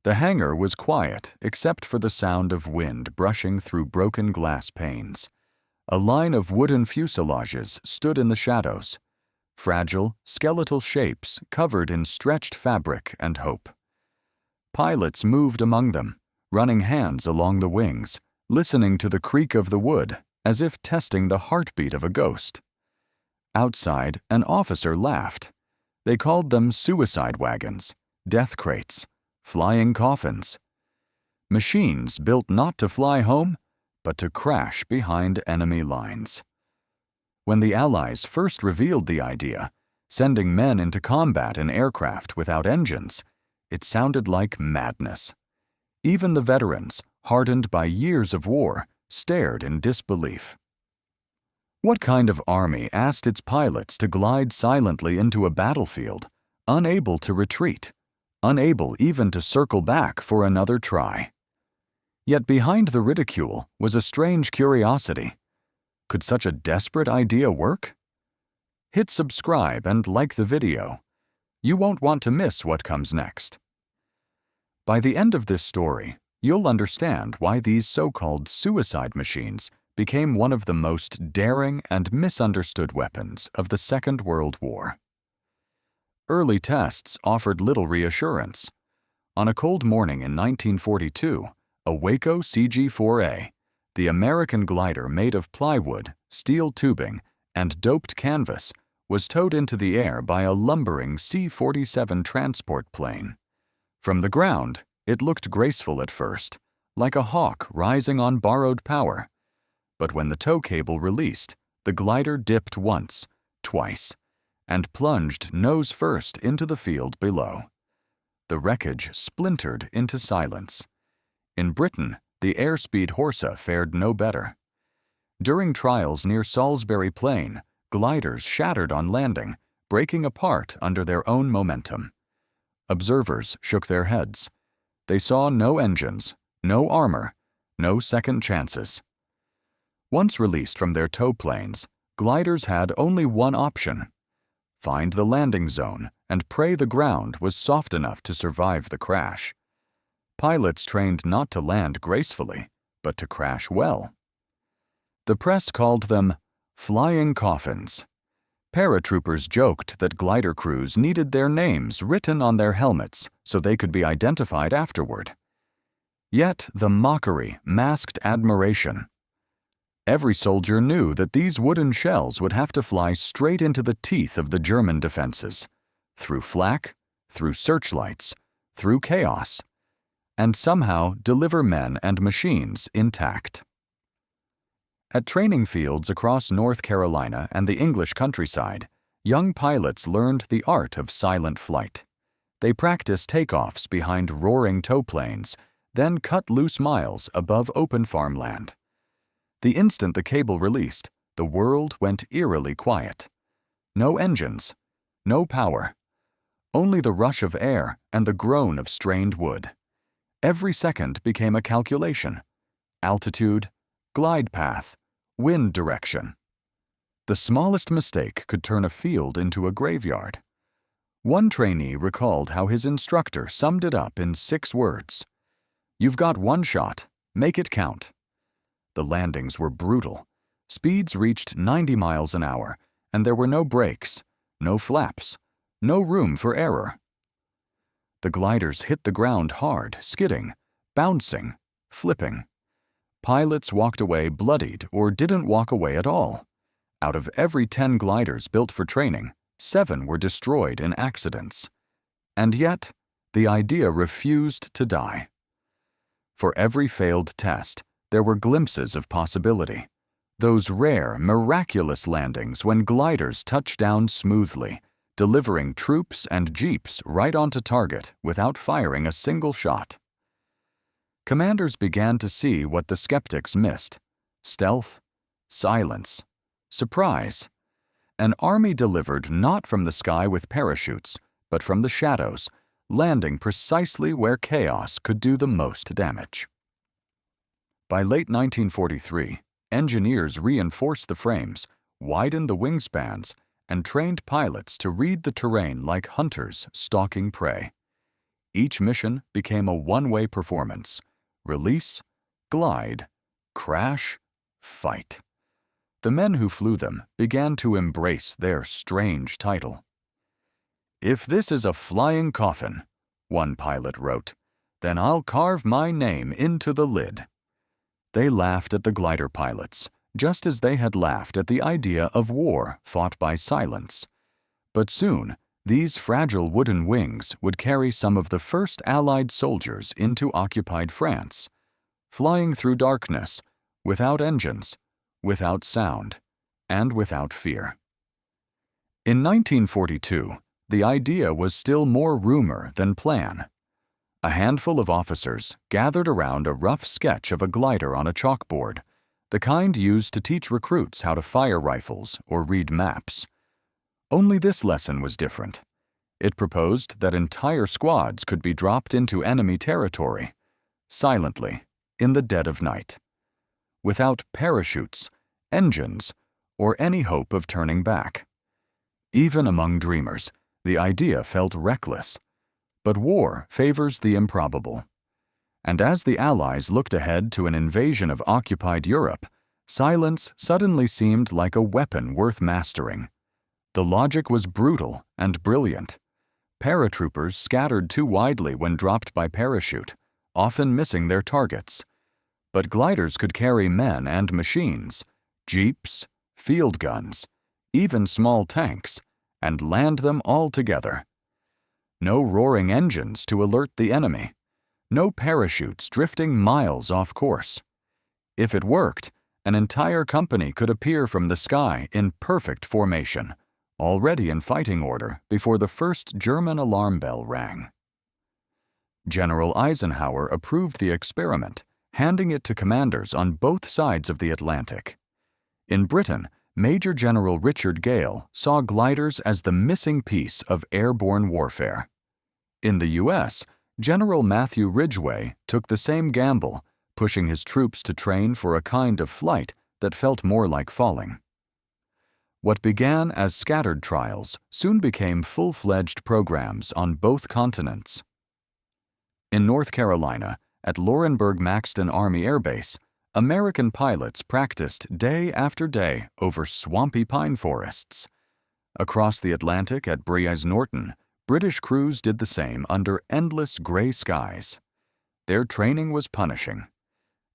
The hangar was quiet except for the sound of wind brushing through broken glass panes. A line of wooden fuselages stood in the shadows, fragile, skeletal shapes covered in stretched fabric and hope. Pilots moved among them, running hands along the wings, listening to the creak of the wood as if testing the heartbeat of a ghost. Outside, an officer laughed. They called them suicide wagons, death crates, flying coffins. Machines built not to fly home, but to crash behind enemy lines. When the Allies first revealed the idea, sending men into combat in aircraft without engines, it sounded like madness. Even the veterans, hardened by years of war, stared in disbelief. What kind of army asked its pilots to glide silently into a battlefield, unable to retreat, unable even to circle back for another try? Yet behind the ridicule was a strange curiosity. Could such a desperate idea work? Hit subscribe and like the video. You won't want to miss what comes next. By the end of this story, you'll understand why these so-called suicide machines became one of the most daring and misunderstood weapons of the Second World War. Early tests offered little reassurance. On a cold morning in 1942, a Waco CG-4A, the American glider made of plywood, steel tubing, and doped canvas, was towed into the air by a lumbering C-47 transport plane. From the ground, it looked graceful at first, like a hawk rising on borrowed power. But when the tow cable released, the glider dipped once, twice, and plunged nose first into the field below. The wreckage splintered into silence. In Britain, the Airspeed Horsa fared no better. During trials near Salisbury Plain, gliders shattered on landing, breaking apart under their own momentum. Observers shook their heads. They saw no engines, no armor, no second chances. Once released from their tow planes, gliders had only one option: find the landing zone and pray the ground was soft enough to survive the crash. Pilots trained not to land gracefully, but to crash well. The press called them flying coffins. Paratroopers joked that glider crews needed their names written on their helmets so they could be identified afterward. Yet the mockery masked admiration. Every soldier knew that these wooden shells would have to fly straight into the teeth of the German defenses, through flak, through searchlights, through chaos, and somehow deliver men and machines intact. At training fields across North Carolina and the English countryside, young pilots learned the art of silent flight. They practiced takeoffs behind roaring tow planes, then cut loose miles above open farmland. The instant the cable released, the world went eerily quiet. No engines, no power, only the rush of air and the groan of strained wood. Every second became a calculation: altitude, glide path, wind direction. The smallest mistake could turn a field into a graveyard. One trainee recalled how his instructor summed it up in 6 words: "You've got one shot, make it count." The landings were brutal. Speeds reached 90 miles an hour, and there were no brakes, no flaps, no room for error. The gliders hit the ground hard, skidding, bouncing, flipping. Pilots walked away bloodied or didn't walk away at all. Out of every 10 gliders built for training, 7 were destroyed in accidents. And yet, the idea refused to die. For every failed test, there were glimpses of possibility. Those rare, miraculous landings when gliders touched down smoothly, delivering troops and jeeps right onto target without firing a single shot. Commanders began to see what the skeptics missed: stealth, silence, surprise. An army delivered not from the sky with parachutes, but from the shadows, landing precisely where chaos could do the most damage. By late 1943, engineers reinforced the frames, widened the wingspans, and trained pilots to read the terrain like hunters stalking prey. each mission became a one-way performance: release, glide, crash, fight. The men who flew them began to embrace their strange title. "If this is a flying coffin," one pilot wrote, "then I'll carve my name into the lid." They laughed at the glider pilots, just as they had laughed at the idea of war fought by silence. But soon, these fragile wooden wings would carry some of the first Allied soldiers into occupied France, flying through darkness, without engines, without sound, and without fear. In 1942, the idea was still more rumor than plan. A handful of officers gathered around a rough sketch of a glider on a chalkboard, the kind used to teach recruits how to fire rifles or read maps. Only this lesson was different. It proposed that entire squads could be dropped into enemy territory, silently, in the dead of night, without parachutes, engines, or any hope of turning back. Even among dreamers, the idea felt reckless. But war favors the improbable. And as the Allies looked ahead to an invasion of occupied Europe, silence suddenly seemed like a weapon worth mastering. The logic was brutal and brilliant. Paratroopers scattered too widely when dropped by parachute, often missing their targets. But gliders could carry men and machines, jeeps, field guns, even small tanks, and land them all together. No roaring engines to alert the enemy. No parachutes drifting miles off course. If it worked, an entire company could appear from the sky in perfect formation, already in fighting order before the first German alarm bell rang. General Eisenhower approved the experiment, handing it to commanders on both sides of the Atlantic. In Britain, Major General Richard Gale saw gliders as the missing piece of airborne warfare. In the U.S., General Matthew Ridgway took the same gamble, pushing his troops to train for a kind of flight that felt more like falling. What began as scattered trials soon became full-fledged programs on both continents. In North Carolina, at Laurinburg-Maxton Army Air Base, American pilots practiced day after day over swampy pine forests. Across the Atlantic at Breas-Norton, British crews did the same under endless gray skies. Their training was punishing.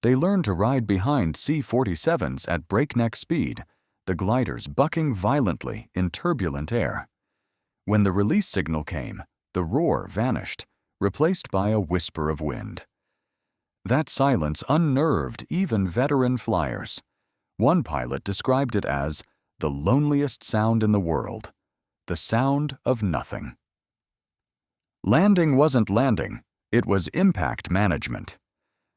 They learned to ride behind C-47s at breakneck speed, the gliders bucking violently in turbulent air. When the release signal came, the roar vanished, replaced by a whisper of wind. That silence unnerved even veteran flyers. One pilot described it as the loneliest sound in the world, the sound of nothing. Landing wasn't landing, it was impact management.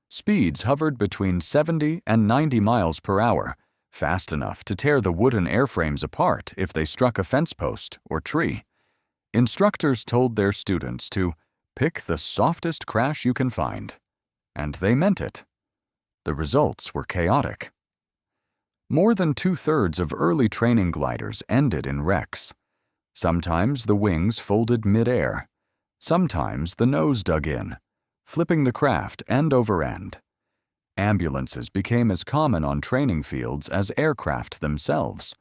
Speeds hovered between 70 and 90 miles per hour, fast enough to tear the wooden airframes apart if they struck a fence post or tree. Instructors told their students to pick the softest crash you can find. And they meant it. The results were chaotic. More than two-thirds of early training gliders ended in wrecks. Sometimes the wings folded mid-air. Sometimes the nose dug in, flipping the craft end over end. Ambulances became as common on training fields as aircraft themselves.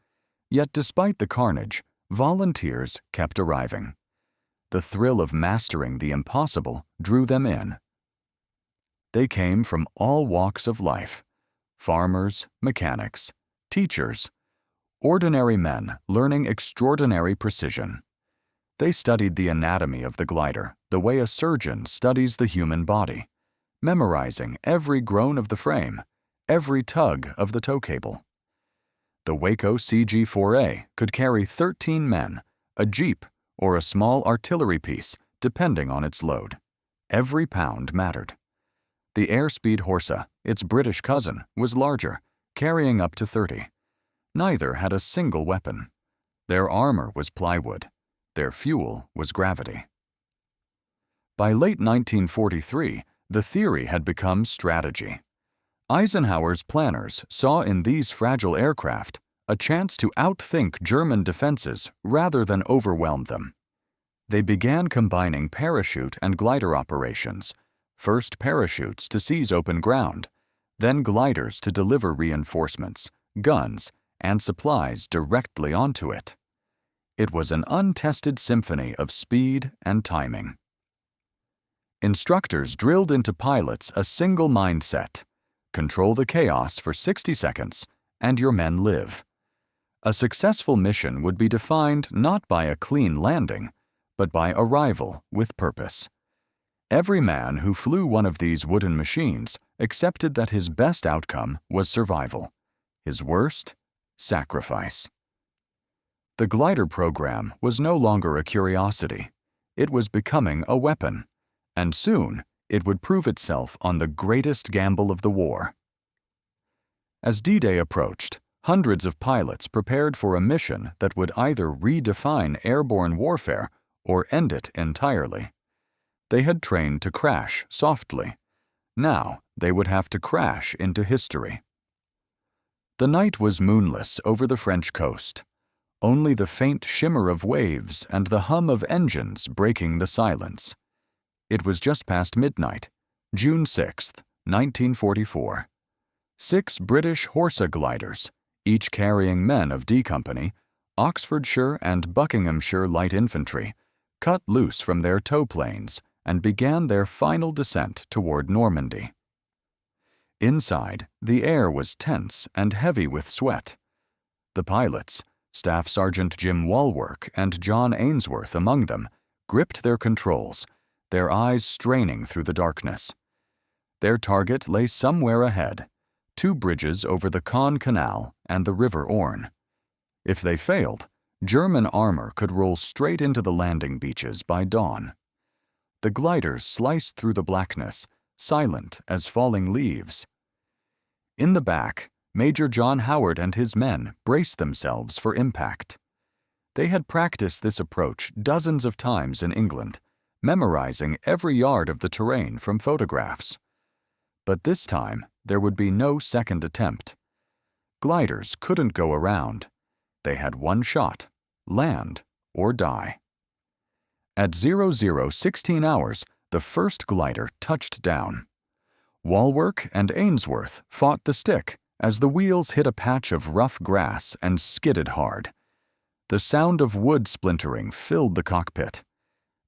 Yet despite the carnage, volunteers kept arriving. The thrill of mastering the impossible drew them in. They came from all walks of life: farmers, mechanics, teachers, ordinary men learning extraordinary precision. They studied the anatomy of the glider the way a surgeon studies the human body, memorizing every groan of the frame, every tug of the tow cable. The Waco CG-4A could carry 13 men, a jeep, or a small artillery piece, depending on its load. Every pound mattered. The Airspeed Horsa, its British cousin, was larger, carrying up to 30. Neither had a single weapon. Their armor was plywood. Their fuel was gravity. By late 1943, the theory had become strategy. Eisenhower's planners saw in these fragile aircraft a chance to outthink German defenses rather than overwhelm them. They began combining parachute and glider operations, first parachutes to seize open ground, then gliders to deliver reinforcements, guns, and supplies directly onto it. It was an untested symphony of speed and timing. Instructors drilled into pilots a single mindset: control the chaos for 60 seconds, and your men live. A successful mission would be defined not by a clean landing, but by arrival with purpose. Every man who flew one of these wooden machines accepted that his best outcome was survival, his worst, sacrifice. The glider program was no longer a curiosity. It was becoming a weapon, and soon it would prove itself on the greatest gamble of the war. As D-Day approached, hundreds of pilots prepared for a mission that would either redefine airborne warfare or end it entirely. They had trained to crash softly. Now they would have to crash into history. The night was moonless over the French coast. Only the faint shimmer of waves and the hum of engines breaking the silence. It was just past midnight, June 6, 1944. 6 British Horsa gliders, each carrying men of D Company, Oxfordshire and Buckinghamshire Light Infantry, cut loose from their tow planes and began their final descent toward Normandy. Inside, the air was tense and heavy with sweat. The pilots, Staff Sergeant Jim Walwork and John Ainsworth among them, gripped their controls, their eyes straining through the darkness. Their target lay somewhere ahead, 2 bridges over the Caen Canal and the River Orne. If they failed, German armor could roll straight into the landing beaches by dawn. The gliders sliced through the blackness, silent as falling leaves. In the back, Major John Howard and his men braced themselves for impact. They had practiced this approach dozens of times in England, memorizing every yard of the terrain from photographs. But this time, there would be no second attempt. Gliders couldn't go around. They had one shot: land or die. At 00:16 hours, the first glider touched down. Walwork and Ainsworth fought the stick as the wheels hit a patch of rough grass and skidded hard. The sound of wood splintering filled the cockpit.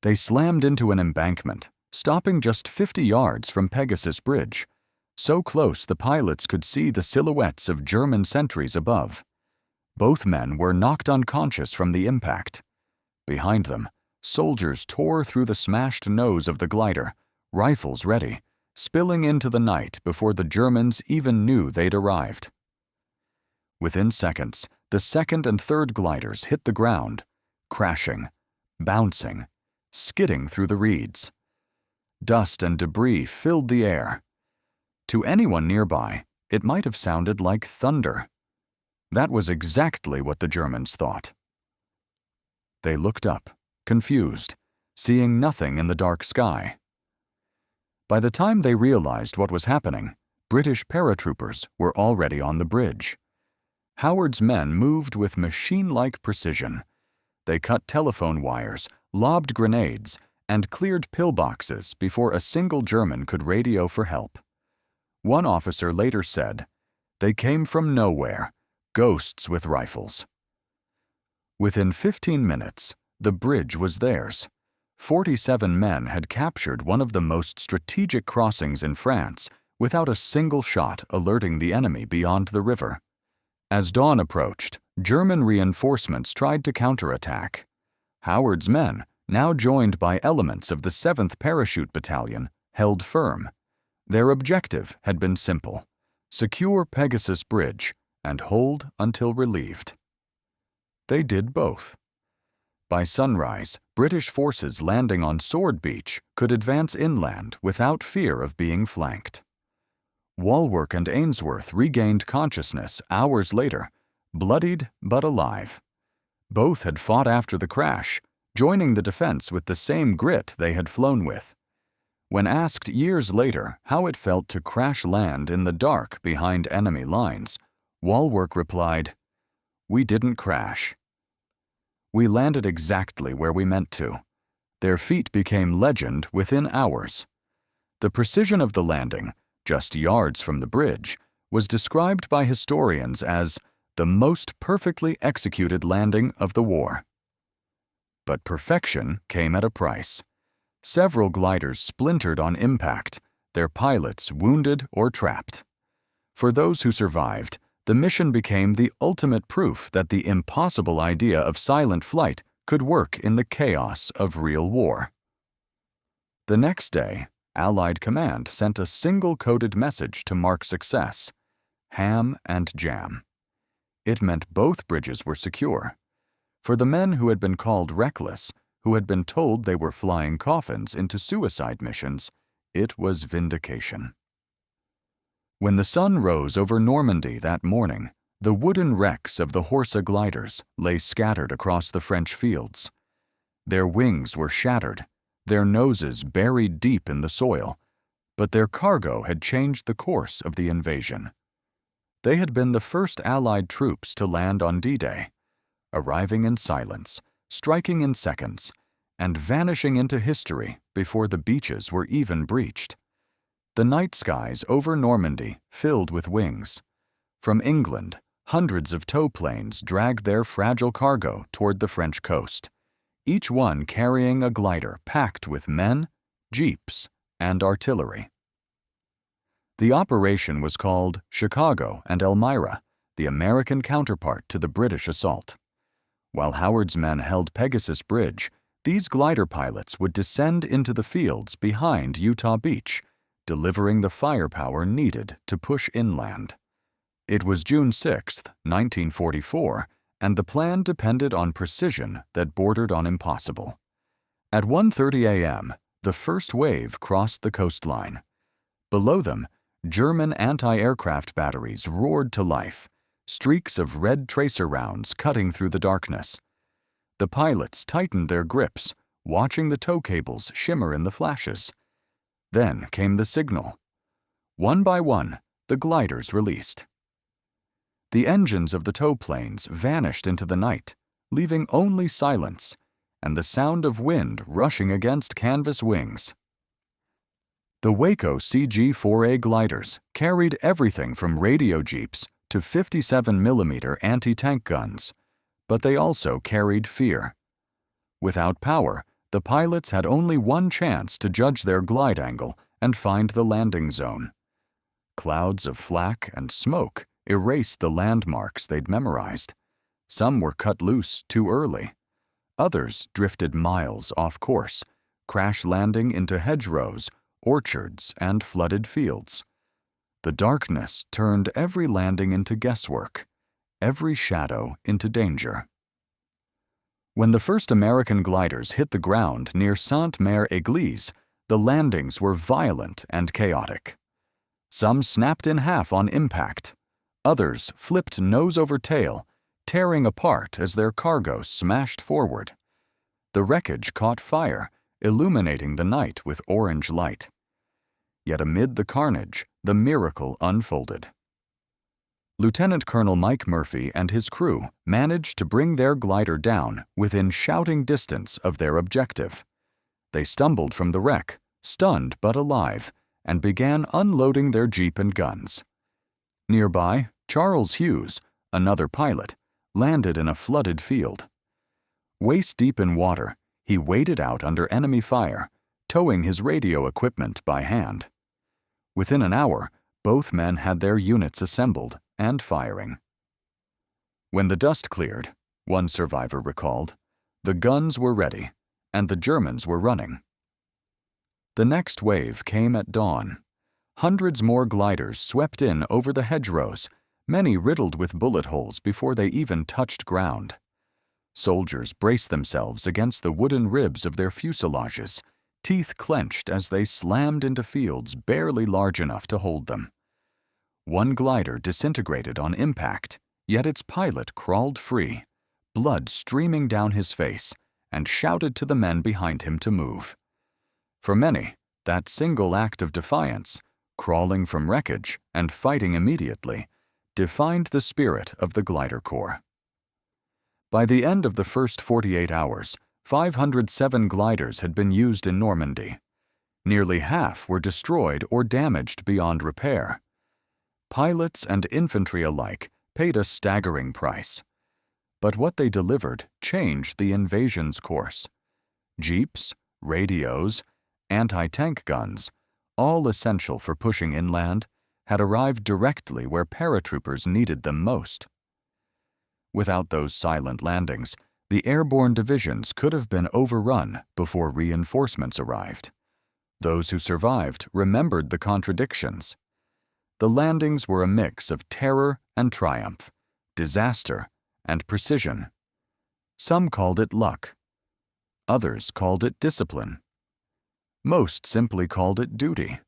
They slammed into an embankment, stopping just 50 yards from Pegasus Bridge, so close the pilots could see the silhouettes of German sentries above. Both men were knocked unconscious from the impact. Behind them, soldiers tore through the smashed nose of the glider, rifles ready, spilling into the night before the Germans even knew they'd arrived. Within seconds, the second and third gliders hit the ground, crashing, bouncing, skidding through the reeds. Dust and debris filled the air. To anyone nearby, it might have sounded like thunder. That was exactly what the Germans thought. They looked up, confused, seeing nothing in the dark sky. By the time they realized what was happening, British paratroopers were already on the bridge. Howard's men moved with machine-like precision. They cut telephone wires, lobbed grenades, and cleared pillboxes before a single German could radio for help. One officer later said, "They came from nowhere, ghosts with rifles." Within 15 minutes, the bridge was theirs. 47 men had captured one of the most strategic crossings in France without a single shot alerting the enemy beyond the river. As dawn approached, German reinforcements tried to counterattack. Howard's men, now joined by elements of the 7th Parachute Battalion, held firm. Their objective had been simple: secure Pegasus Bridge and hold until relieved. They did both. By sunrise, British forces landing on Sword Beach could advance inland without fear of being flanked. Walwork and Ainsworth regained consciousness hours later, bloodied but alive. Both had fought after the crash, joining the defense with the same grit they had flown with. When asked years later how it felt to crash land in the dark behind enemy lines, Walwork replied, "We didn't crash. We landed exactly where we meant to. Their feat became legend within hours. The precision of the landing, just yards from the bridge, was described by historians as the most perfectly executed landing of the war. But perfection came at a price. Several gliders splintered on impact, their pilots wounded or trapped. For those who survived, the mission became the ultimate proof that the impossible idea of silent flight could work in the chaos of real war. The next day, Allied command sent a single-coded message to mark success: ham and jam. It meant both bridges were secure. For the men who had been called reckless, who had been told they were flying coffins into suicide missions, it was vindication. When the sun rose over Normandy that morning, the wooden wrecks of the Horsa gliders lay scattered across the French fields. Their wings were shattered, their noses buried deep in the soil, but their cargo had changed the course of the invasion. They had been the first Allied troops to land on D-Day, arriving in silence, striking in seconds, and vanishing into history before the beaches were even breached. The night skies over Normandy filled with wings. From England, hundreds of tow planes dragged their fragile cargo toward the French coast, each one carrying a glider packed with men, jeeps, and artillery. The operation was called Chicago and Elmira, the American counterpart to the British assault. While Howard's men held Pegasus Bridge, these glider pilots would descend into the fields behind Utah Beach, delivering the firepower needed to push inland. It was June 6, 1944, and the plan depended on precision that bordered on impossible. At 1:30 a.m., the first wave crossed the coastline. Below them, German anti-aircraft batteries roared to life, streaks of red tracer rounds cutting through the darkness. The pilots tightened their grips, watching the tow cables shimmer in the flashes. Then came the signal. One by one, the gliders released. The engines of the tow planes vanished into the night, leaving only silence and the sound of wind rushing against canvas wings. The Waco CG-4A gliders carried everything from radio jeeps to 57mm anti-tank guns, but they also carried fear. Without power, the pilots had only one chance to judge their glide angle and find the landing zone. Clouds of flak and smoke erased the landmarks they'd memorized. Some were cut loose too early. Others drifted miles off course, crash landing into hedgerows, orchards, and flooded fields. The darkness turned every landing into guesswork, every shadow into danger. When the first American gliders hit the ground near Sainte-Mère-Église, the landings were violent and chaotic. Some snapped in half on impact. Others flipped nose over tail, tearing apart as their cargo smashed forward. The wreckage caught fire, illuminating the night with orange light. Yet amid the carnage, the miracle unfolded. Lieutenant Colonel Mike Murphy and his crew managed to bring their glider down within shouting distance of their objective. They stumbled from the wreck, stunned but alive, and began unloading their jeep and guns. Nearby, Charles Hughes, another pilot, landed in a flooded field. Waist-deep in water, he waded out under enemy fire, towing his radio equipment by hand. Within an hour, both men had their units assembled and firing. When the dust cleared, one survivor recalled, the guns were ready, and the Germans were running. The next wave came at dawn. Hundreds more gliders swept in over the hedgerows, many riddled with bullet holes before they even touched ground. Soldiers braced themselves against the wooden ribs of their fuselages, teeth clenched as they slammed into fields barely large enough to hold them. One glider disintegrated on impact, yet its pilot crawled free, blood streaming down his face, and shouted to the men behind him to move. For many, that single act of defiance, crawling from wreckage and fighting immediately, defined the spirit of the glider corps. By the end of the first 48 hours, 507 gliders had been used in Normandy. Nearly half were destroyed or damaged beyond repair. Pilots and infantry alike paid a staggering price. But what they delivered changed the invasion's course. Jeeps, radios, anti-tank guns, all essential for pushing inland, had arrived directly where paratroopers needed them most. Without those silent landings, the airborne divisions could have been overrun before reinforcements arrived. Those who survived remembered the contradictions. The landings were a mix of terror and triumph, disaster and precision. Some called it luck. Others called it discipline. Most simply called it duty.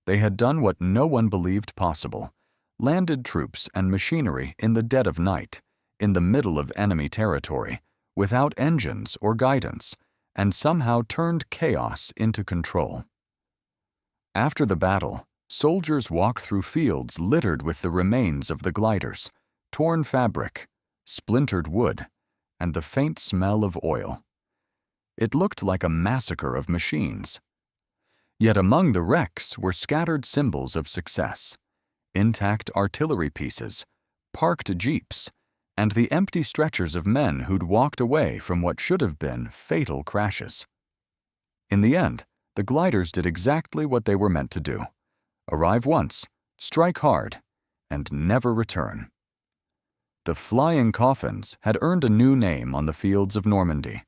They had done what no one believed possible, landed troops and machinery in the dead of night, in the middle of enemy territory, without engines or guidance, and somehow turned chaos into control. After the battle, soldiers walked through fields littered with the remains of the gliders, torn fabric, splintered wood, and the faint smell of oil. It looked like a massacre of machines. Yet among the wrecks were scattered symbols of success: intact artillery pieces, parked jeeps, and the empty stretchers of men who'd walked away from what should have been fatal crashes. In the end, the gliders did exactly what they were meant to do: arrive once, strike hard, and never return. The flying coffins had earned a new name on the fields of Normandy: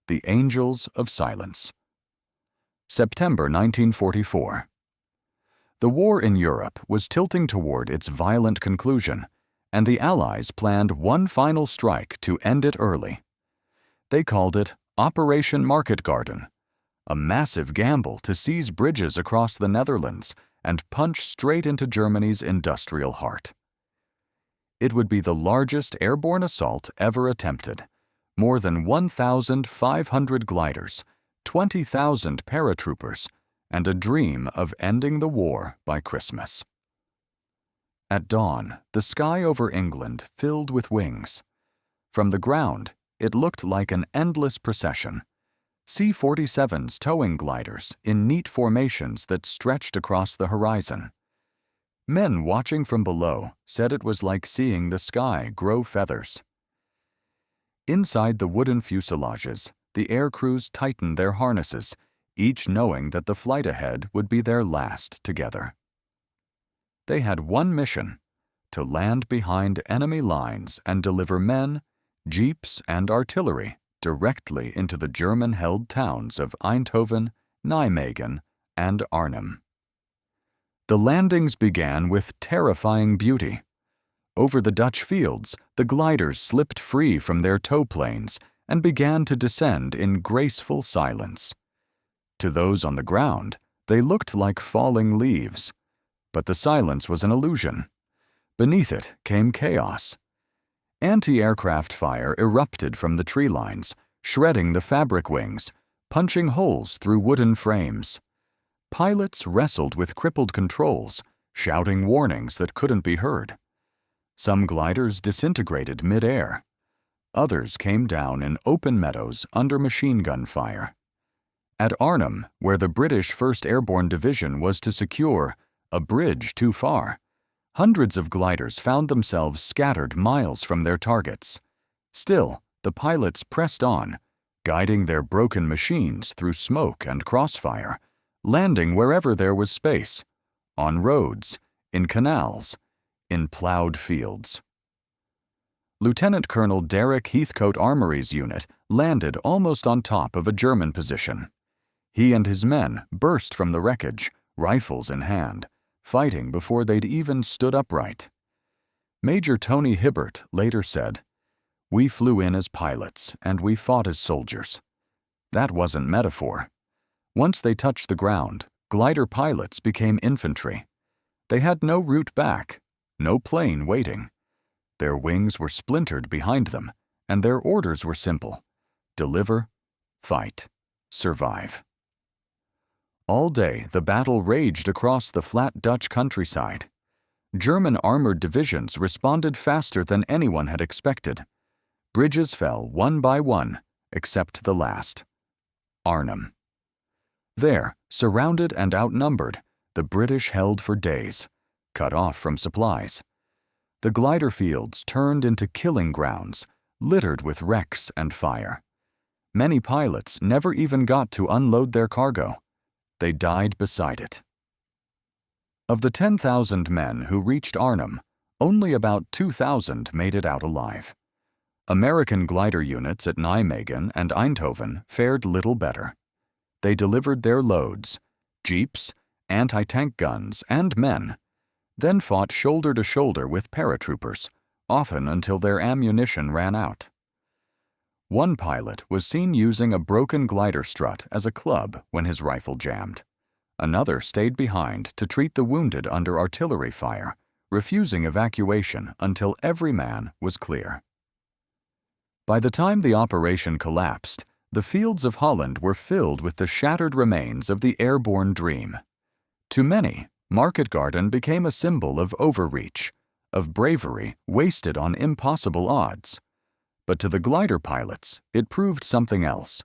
the Angels of Silence. September 1944. The war in Europe was tilting toward its violent conclusion, and the Allies planned one final strike to end it early. They called it Operation Market Garden, a massive gamble to seize bridges across the Netherlands and punch straight into Germany's industrial heart. It would be the largest airborne assault ever attempted: more than 1,500 gliders, 20,000 paratroopers, and a dream of ending the war by Christmas. At dawn, the sky over England filled with wings. From the ground, it looked like an endless procession. C-47s towing gliders in neat formations that stretched across the horizon. Men watching from below said it was like seeing the sky grow feathers. Inside the wooden fuselages, the air crews tightened their harnesses, each knowing that the flight ahead would be their last together. They had one mission: to land behind enemy lines and deliver men, jeeps, and artillery directly into the German-held towns of Eindhoven, Nijmegen, and Arnhem. The landings began with terrifying beauty. Over the Dutch fields, the gliders slipped free from their tow planes and began to descend in graceful silence. To those on the ground, they looked like falling leaves. But the silence was an illusion. Beneath it came chaos. Anti-aircraft fire erupted from the tree lines, shredding the fabric wings, punching holes through wooden frames. Pilots wrestled with crippled controls, shouting warnings that couldn't be heard. Some gliders disintegrated mid-air. Others came down in open meadows under machine gun fire. At Arnhem, where the British 1st Airborne Division was to secure a bridge too far, hundreds of gliders found themselves scattered miles from their targets. Still, the pilots pressed on, guiding their broken machines through smoke and crossfire, landing wherever there was space: on roads, in canals, in plowed fields. Lieutenant Colonel Derek Heathcote Armory's unit landed almost on top of a German position. He and his men burst from the wreckage, rifles in hand, fighting before they'd even stood upright. Major Tony Hibbert later said, "We flew in as pilots and we fought as soldiers." That wasn't metaphor. Once they touched the ground, glider pilots became infantry. They had no route back, no plane waiting. Their wings were splintered behind them, and their orders were simple: deliver, fight, survive. All day, the battle raged across the flat Dutch countryside. German armored divisions responded faster than anyone had expected. Bridges fell one by one, except the last, Arnhem. There, surrounded and outnumbered, the British held for days, cut off from supplies. The glider fields turned into killing grounds, littered with wrecks and fire. Many pilots never even got to unload their cargo. They died beside it. Of the 10,000 men who reached Arnhem, only about 2,000 made it out alive. American glider units at Nijmegen and Eindhoven fared little better. They delivered their loads, jeeps, anti-tank guns, and men, then fought shoulder to shoulder with paratroopers, often until their ammunition ran out. One pilot was seen using a broken glider strut as a club when his rifle jammed. Another stayed behind to treat the wounded under artillery fire, refusing evacuation until every man was clear. By the time the operation collapsed, the fields of Holland were filled with the shattered remains of the airborne dream. To many, Market Garden became a symbol of overreach, of bravery wasted on impossible odds. But to the glider pilots, it proved something else,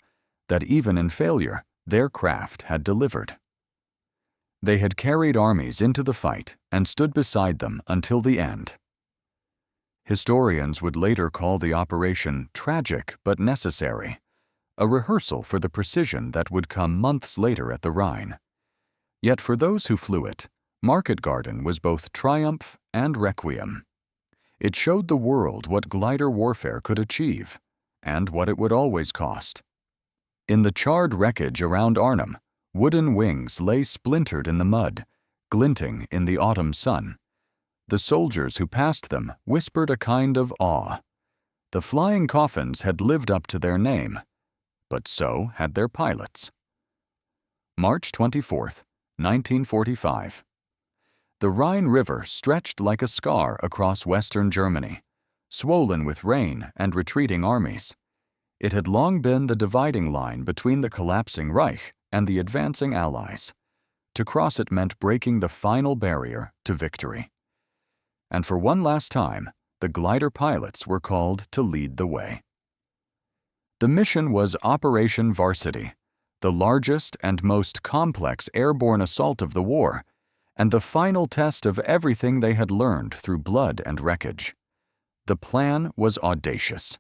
that even in failure, their craft had delivered. They had carried armies into the fight and stood beside them until the end. Historians would later call the operation tragic but necessary, a rehearsal for the precision that would come months later at the Rhine. Yet for those who flew it, Market Garden was both triumph and requiem. It showed the world what glider warfare could achieve, and what it would always cost. In the charred wreckage around Arnhem, wooden wings lay splintered in the mud, glinting in the autumn sun. The soldiers who passed them whispered a kind of awe. The flying coffins had lived up to their name, but so had their pilots. March 24, 1945. The Rhine River stretched like a scar across western Germany, swollen with rain and retreating armies. It had long been the dividing line between the collapsing Reich and the advancing Allies. To cross it meant breaking the final barrier to victory. And for one last time, the glider pilots were called to lead the way. The mission was Operation Varsity, the largest and most complex airborne assault of the war, and the final test of everything they had learned through blood and wreckage. The plan was audacious.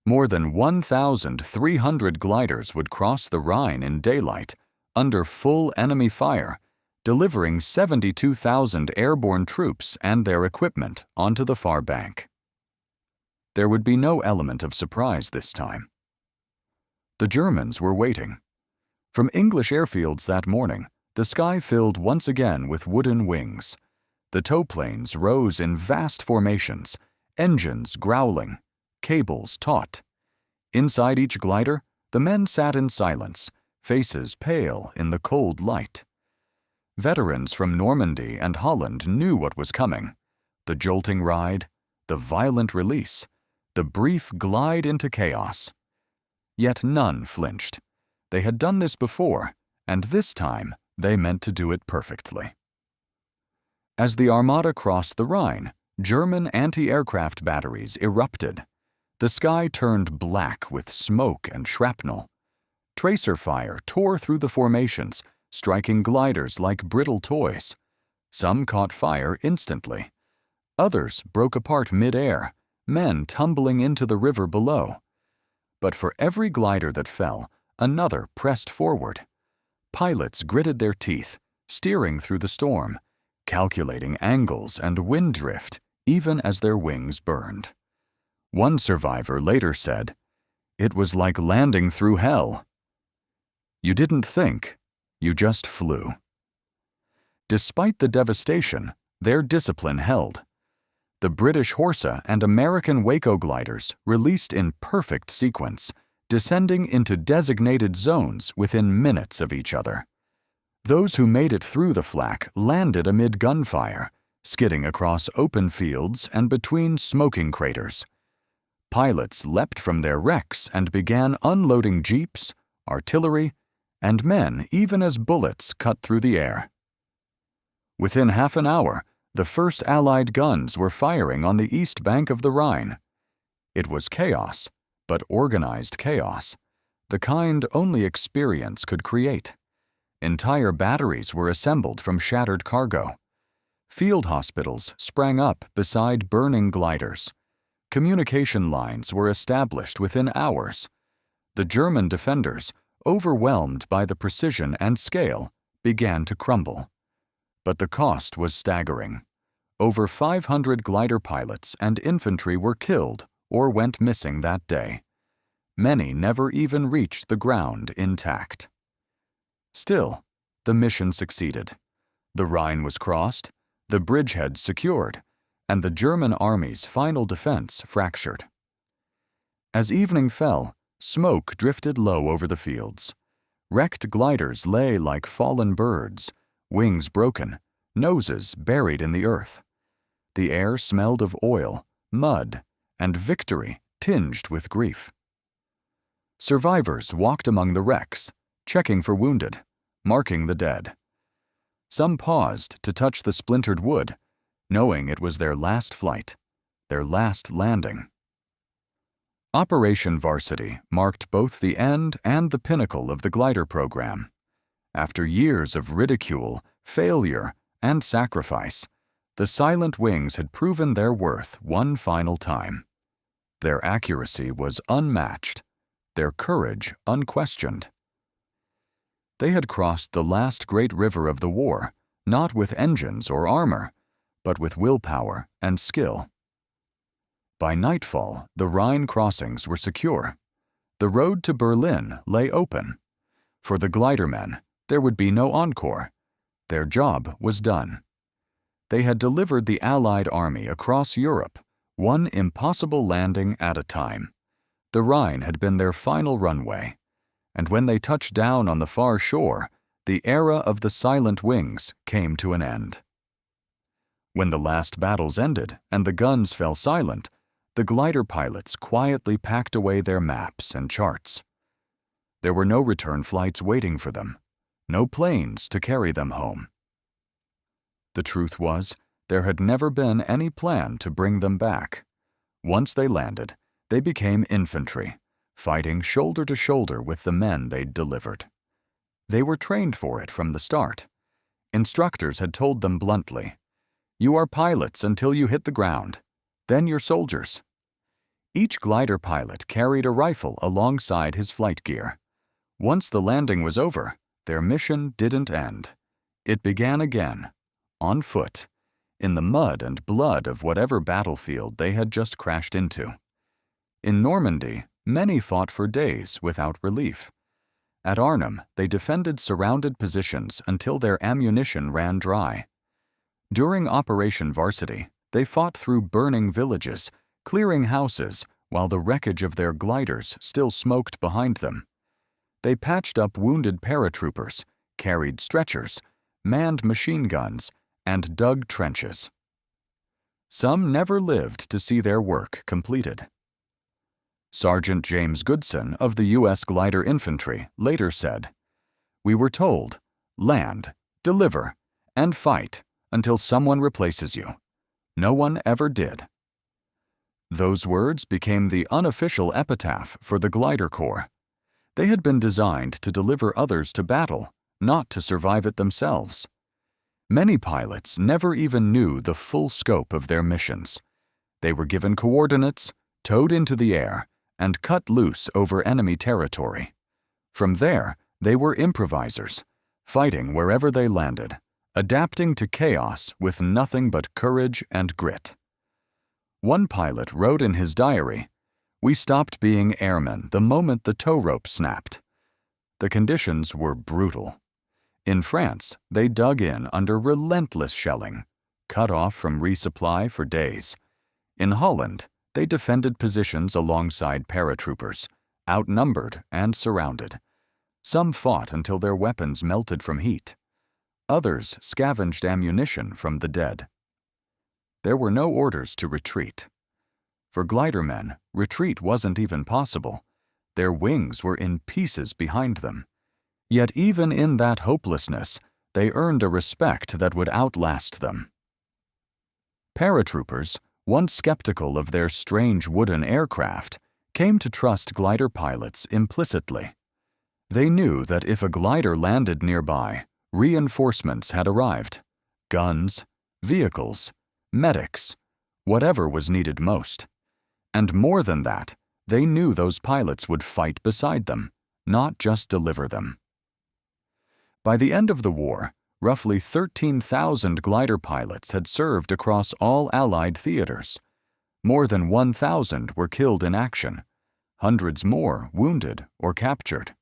More than 1,300 gliders would cross the Rhine in daylight, under full enemy fire, delivering 72,000 airborne troops and their equipment onto the far bank. There would be no element of surprise this time. The Germans were waiting. From English airfields that morning, the sky filled once again with wooden wings. The tow planes rose in vast formations, engines growling, cables taut. Inside each glider, the men sat in silence, faces pale in the cold light. Veterans from Normandy and Holland knew what was coming: the jolting ride, the violent release, the brief glide into chaos. Yet none flinched. They had done this before, and this time they meant to do it perfectly. As the Armada crossed the Rhine, German anti-aircraft batteries erupted. The sky turned black with smoke and shrapnel. Tracer fire tore through the formations, striking gliders like brittle toys. Some caught fire instantly. Others broke apart mid-air, men tumbling into the river below. But for every glider that fell, another pressed forward. Pilots gritted their teeth, steering through the storm, calculating angles and wind drift, even as their wings burned. One survivor later said, "It was like landing through hell." You didn't think, you just flew. Despite the devastation, their discipline held. The British Horsa and American Waco gliders released in perfect sequence, descending into designated zones within minutes of each other. Those who made it through the flak landed amid gunfire, skidding across open fields and between smoking craters. Pilots leapt from their wrecks and began unloading jeeps, artillery, and men even as bullets cut through the air. Within half an hour, the first Allied guns were firing on the east bank of the Rhine. It was chaos, but organized chaos, the kind only experience could create. Entire batteries were assembled from shattered cargo. Field hospitals sprang up beside burning gliders. Communication lines were established within hours. The German defenders, overwhelmed by the precision and scale, began to crumble. But the cost was staggering. Over 500 glider pilots and infantry were killed or went missing that day. Many never even reached the ground intact. Still, the mission succeeded. The Rhine was crossed, the bridgeheads secured, and the German army's final defense fractured. As evening fell, smoke drifted low over the fields. Wrecked gliders lay like fallen birds, wings broken, noses buried in the earth. The air smelled of oil, mud, and victory tinged with grief. Survivors walked among the wrecks, checking for wounded, marking the dead. Some paused to touch the splintered wood, knowing it was their last flight, their last landing. Operation Varsity marked both the end and the pinnacle of the glider program. After years of ridicule, failure, and sacrifice, the Silent Wings had proven their worth one final time. Their accuracy was unmatched, their courage unquestioned. They had crossed the last great river of the war, not with engines or armor, but with willpower and skill. By nightfall, the Rhine crossings were secure. The road to Berlin lay open. For the glidermen, there would be no encore. Their job was done. They had delivered the Allied army across Europe, one impossible landing at a time. The Rhine had been their final runway, and when they touched down on the far shore, the era of the Silent Wings came to an end. When the last battles ended and the guns fell silent, the glider pilots quietly packed away their maps and charts. There were no return flights waiting for them, no planes to carry them home. The truth was, there had never been any plan to bring them back. Once they landed, they became infantry, fighting shoulder to shoulder with the men they'd delivered. They were trained for it from the start. Instructors had told them bluntly, "You are pilots until you hit the ground. Then you're soldiers." Each glider pilot carried a rifle alongside his flight gear. Once the landing was over, their mission didn't end. It began again, on foot, in the mud and blood of whatever battlefield they had just crashed into. In Normandy, many fought for days without relief. At Arnhem, they defended surrounded positions until their ammunition ran dry. During Operation Varsity, they fought through burning villages, clearing houses while the wreckage of their gliders still smoked behind them. They patched up wounded paratroopers, carried stretchers, manned machine guns, and dug trenches. Some never lived to see their work completed. Sergeant James Goodson of the U.S. Glider Infantry later said, "We were told, land, deliver, and fight until someone replaces you. No one ever did." Those words became the unofficial epitaph for the Glider Corps. They had been designed to deliver others to battle, not to survive it themselves. Many pilots never even knew the full scope of their missions. They were given coordinates, towed into the air, and cut loose over enemy territory. From there, they were improvisers, fighting wherever they landed, adapting to chaos with nothing but courage and grit. One pilot wrote in his diary, "We stopped being airmen the moment the tow rope snapped." The conditions were brutal. In France, they dug in under relentless shelling, cut off from resupply for days. In Holland, they defended positions alongside paratroopers, outnumbered and surrounded. Some fought until their weapons melted from heat. Others scavenged ammunition from the dead. There were no orders to retreat. For glidermen, retreat wasn't even possible. Their wings were in pieces behind them. Yet even in that hopelessness, they earned a respect that would outlast them. Paratroopers, once skeptical of their strange wooden aircraft, came to trust glider pilots implicitly. They knew that if a glider landed nearby, reinforcements had arrived. Guns, vehicles, medics, whatever was needed most. And more than that, they knew those pilots would fight beside them, not just deliver them. By the end of the war, roughly 13,000 glider pilots had served across all Allied theaters. More than 1,000 were killed in action, hundreds more wounded or captured.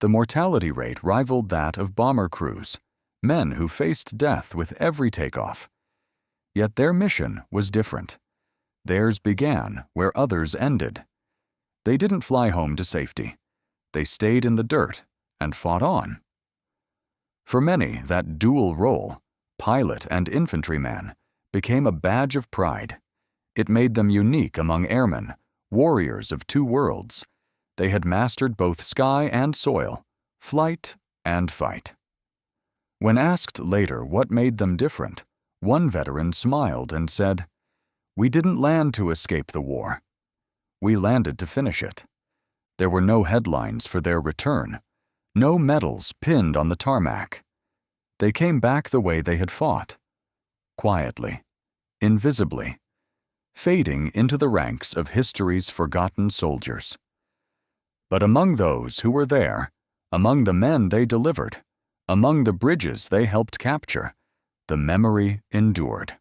The mortality rate rivaled that of bomber crews, men who faced death with every takeoff. Yet their mission was different. Theirs began where others ended. They didn't fly home to safety. They stayed in the dirt and fought on. For many, that dual role, pilot and infantryman, became a badge of pride. It made them unique among airmen, warriors of two worlds. They had mastered both sky and soil, flight and fight. When asked later what made them different, one veteran smiled and said, "We didn't land to escape the war. We landed to finish it." There were no headlines for their return, no medals pinned on the tarmac. They came back the way they had fought, quietly, invisibly, fading into the ranks of history's forgotten soldiers. But among those who were there, among the men they delivered, among the bridges they helped capture, the memory endured.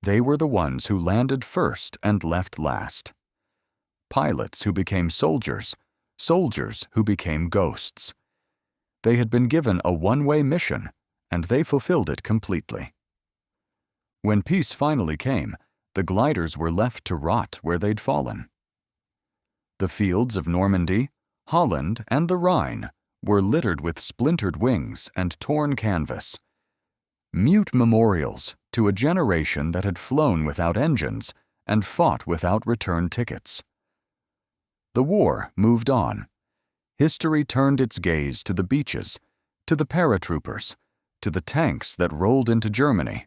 They were the ones who landed first and left last. Pilots who became soldiers, soldiers who became ghosts. They had been given a one-way mission, and they fulfilled it completely. When peace finally came, the gliders were left to rot where they'd fallen. The fields of Normandy, Holland, and the Rhine were littered with splintered wings and torn canvas. Mute memorials to a generation that had flown without engines and fought without return tickets. The war moved on. History turned its gaze to the beaches, to the paratroopers, to the tanks that rolled into Germany.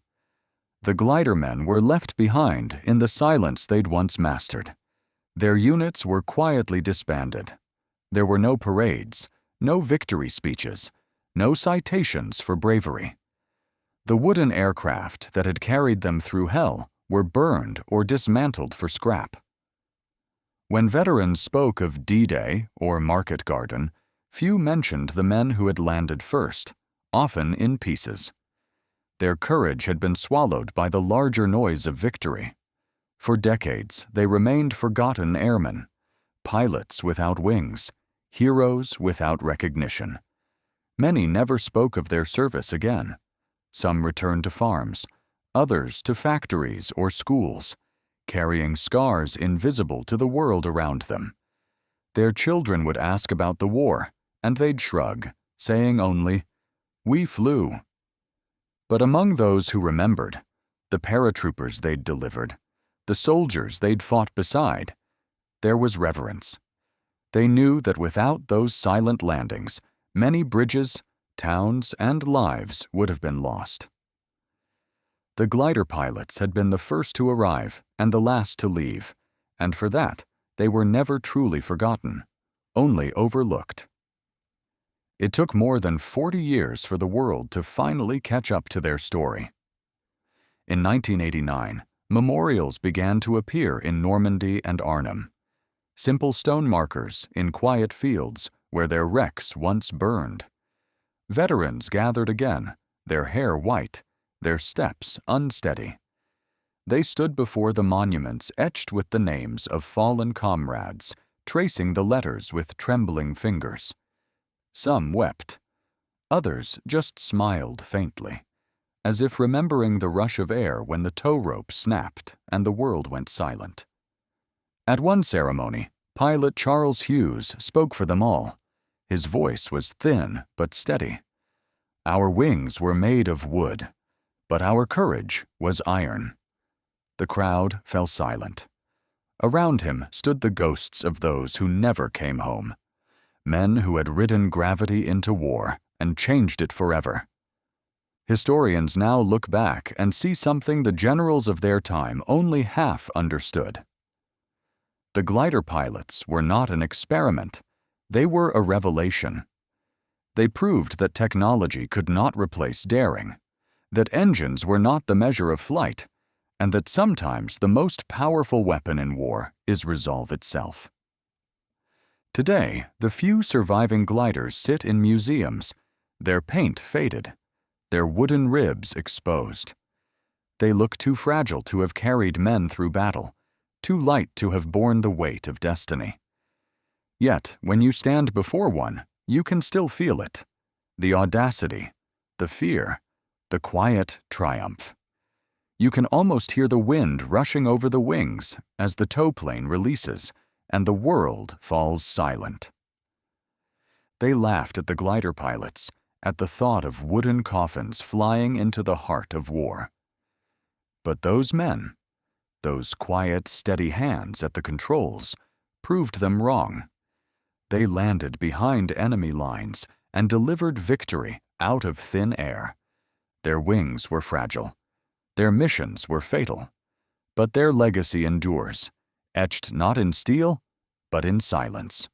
The glider men were left behind in the silence they'd once mastered. Their units were quietly disbanded. There were no parades, no victory speeches, no citations for bravery. The wooden aircraft that had carried them through hell were burned or dismantled for scrap. When veterans spoke of D-Day or Market Garden, few mentioned the men who had landed first, often in pieces. Their courage had been swallowed by the larger noise of victory. For decades, they remained forgotten airmen, pilots without wings, heroes without recognition. Many never spoke of their service again. Some returned to farms, others to factories or schools, carrying scars invisible to the world around them. Their children would ask about the war, and they'd shrug, saying only, "We flew." But among those who remembered, the paratroopers they'd delivered, the soldiers they'd fought beside, there was reverence. They knew that without those silent landings, many bridges, towns, and lives would have been lost. The glider pilots had been the first to arrive and the last to leave, and for that, they were never truly forgotten, only overlooked. It took more than 40 years for the world to finally catch up to their story. In 1989, memorials began to appear in Normandy and Arnhem. Simple stone markers in quiet fields where their wrecks once burned. Veterans gathered again, their hair white, their steps unsteady. They stood before the monuments etched with the names of fallen comrades, tracing the letters with trembling fingers. Some wept. Others just smiled faintly, as if remembering the rush of air when the tow rope snapped and the world went silent. At one ceremony, pilot Charles Hughes spoke for them all. His voice was thin but steady. "Our wings were made of wood, but our courage was iron." The crowd fell silent. Around him stood the ghosts of those who never came home, men who had ridden gravity into war and changed it forever. Historians now look back and see something the generals of their time only half understood. The glider pilots were not an experiment, They were a revelation. They proved that technology could not replace daring, that engines were not the measure of flight, and that sometimes the most powerful weapon in war is resolve itself. Today, the few surviving gliders sit in museums, their paint faded, their wooden ribs exposed. They look too fragile to have carried men through battle, too light to have borne the weight of destiny. Yet, when you stand before one, you can still feel it, the audacity, the fear, the quiet triumph. You can almost hear the wind rushing over the wings as the tow plane releases and the world falls silent. They laughed at the glider pilots, at the thought of wooden coffins flying into the heart of war. But those men, those quiet, steady hands at the controls, proved them wrong. They landed behind enemy lines and delivered victory out of thin air. Their wings were fragile. Their missions were fatal. But their legacy endures, etched not in steel, but in silence.